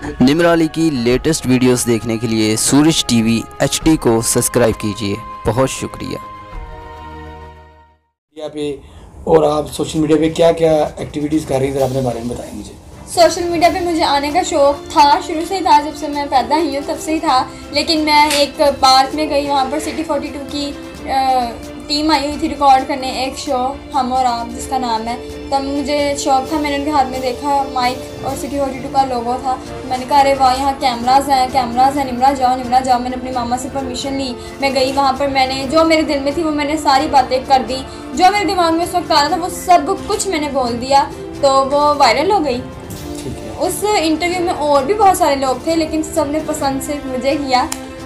निमराली की latest videos देखने के लिए सूरज टीवी HD को सब्सक्राइब कीजिए। बहुत शुक्रिया। पे और आप सोशल मीडिया पे क्या क्या एक्टिविटीज़ कर रही हैं, अपने बारे में बताएं मुझे। सोशल मीडिया पे मुझे आने का शौक़ था, शुरू से ही था, जब से मैं पैदा हुई हूँ तब से ही था। लेकिन मैं एक पार्क में गई, वहाँ पर सिटी 42 की टीम आई हुई थी रिकॉर्ड करने एक शो हम और आप जिसका नाम है। तब मुझे शौक़ था, मैंने उनके हाथ में देखा माइक और सिटी 42 का लोगो था। मैंने कहा अरे वाह, यहाँ कैमराज़ हैं, निमरा जाओ। मैंने अपनी मामा से परमिशन ली, मैं गई वहाँ पर। मैंने जो मेरे दिल में थी वो मैंने सारी बातें कर दी, जो मेरे दिमाग में उस वक्त आ रहा था वो सब कुछ मैंने बोल दिया, तो वो वायरल हो गई। उस इंटरव्यू में और भी बहुत सारे लोग थे, लेकिन सब ने पसंद सिर्फ मुझे किया,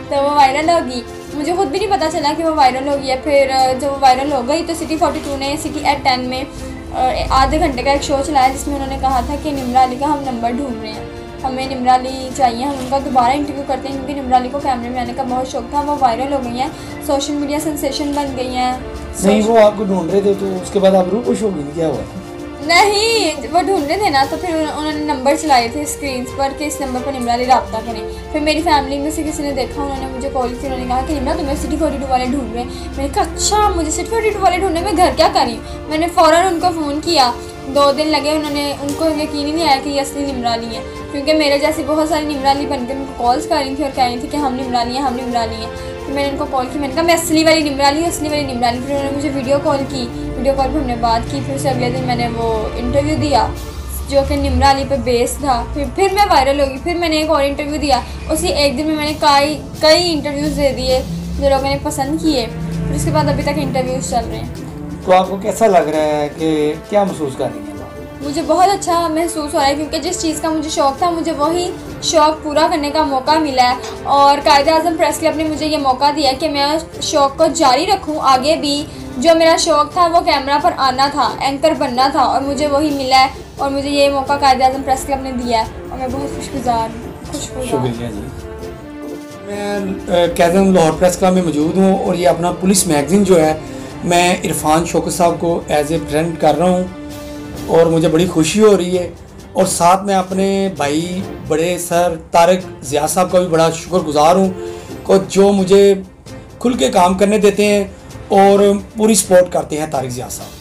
तो वो वायरल होगी। मुझे खुद भी नहीं पता चला कि वो वायरल हो गई है। फिर जब वो वायरल हो गई तो सिटी 42 ने सिटी एट 10 में आधे घंटे का एक शो चलाया, जिसमें उन्होंने कहा था कि निमराली का हम नंबर ढूंढ रहे हैं, हमें निमराली चाहिए, हम उनका दोबारा इंटरव्यू करते हैं, क्योंकि निमराली को कैमरे में आने का बहुत शौक था। वो वायरल हो गई हैं, सोशल मीडिया सेंसेशन बन गई हैं। नहीं, वो आपको ढूंढ रहे थे तो उसके बाद आप रूह खुश हो गई, क्या हुआ? नहीं, वो ढूंढ रहे थे ना, तो फिर उन्होंने नंबर चलाए थे स्क्रीन पर कि इस नंबर पर निमराली रब्ता करें। फिर मेरी फैमिली में से किसी ने देखा, उन्होंने मुझे कॉल की, उन्होंने कहा कि निमरा तुम्हें सिटी 42 वाले ढूंढ रहे हैं। मैंने कहा अच्छा, मुझे सिटी 42 वाले ढूंढने में घर क्या करी। मैंने फ़ौरन उनको फ़ोन किया, 2 दिन लगे, उनको यकीन ही नहीं आया कि ये असली निमराली है, क्योंकि मेरे जैसी बहुत सारी निमराली बनकर उनको कॉल्स कर रही थी और कह रही थी कि हम निमराली हैं। तो मैंने उनको कॉल की, मैंने कहा मैं असली वाली निमराली। फिर उन्होंने मुझे वीडियो कॉल पर हमने बात की। फिर से अगले दिन मैंने वो इंटरव्यू दिया जो कि निमराली पे बेस था। फिर मैं वायरल होगी, फिर मैंने एक और इंटरव्यू दिया। उसी एक दिन में मैंने कई इंटरव्यूज़ दे दिए जो लोगों ने पसंद किए। फिर उसके बाद अभी तक इंटरव्यूज़ चल रहे हैं। तो आपको कैसा लग रहा है कि क्या महसूस कर रही हैं? मुझे बहुत अच्छा महसूस हो रहा है, क्योंकि जिस चीज़ का मुझे शौक़ था, मुझे वही शौक़ पूरा करने का मौका मिला है। और कायदे-आज़म प्रेस क्लब ने मुझे ये मौका दिया कि मैं शौक़ को जारी रखूं आगे भी। जो मेरा शौक़ था वो कैमरा पर आना था, एंकर बनना था, और मुझे वही मिला है। और मुझे ये मौका कायदे-आज़म प्रेस क्लब ने दिया है और मैं बहुत खुशगुज़ार हूँ। शुक्रिया जी। मैं कायदे-आज़म लाहौर प्रेस क्लब में मौजूद हूँ और ये अपना पुलिस मैगज़ीन जो है मैं इरफान शौकत साहब को एज ए प्रेजेंट कर रहा हूँ और मुझे बड़ी खुशी हो रही है। और साथ में अपने भाई बड़े सर तारिक ज़िया साहब का भी बड़ा शुक्रगुज़ार हूँ को जो मुझे खुल के काम करने देते हैं और पूरी सपोर्ट करते हैं तारिक ज़िया साहब।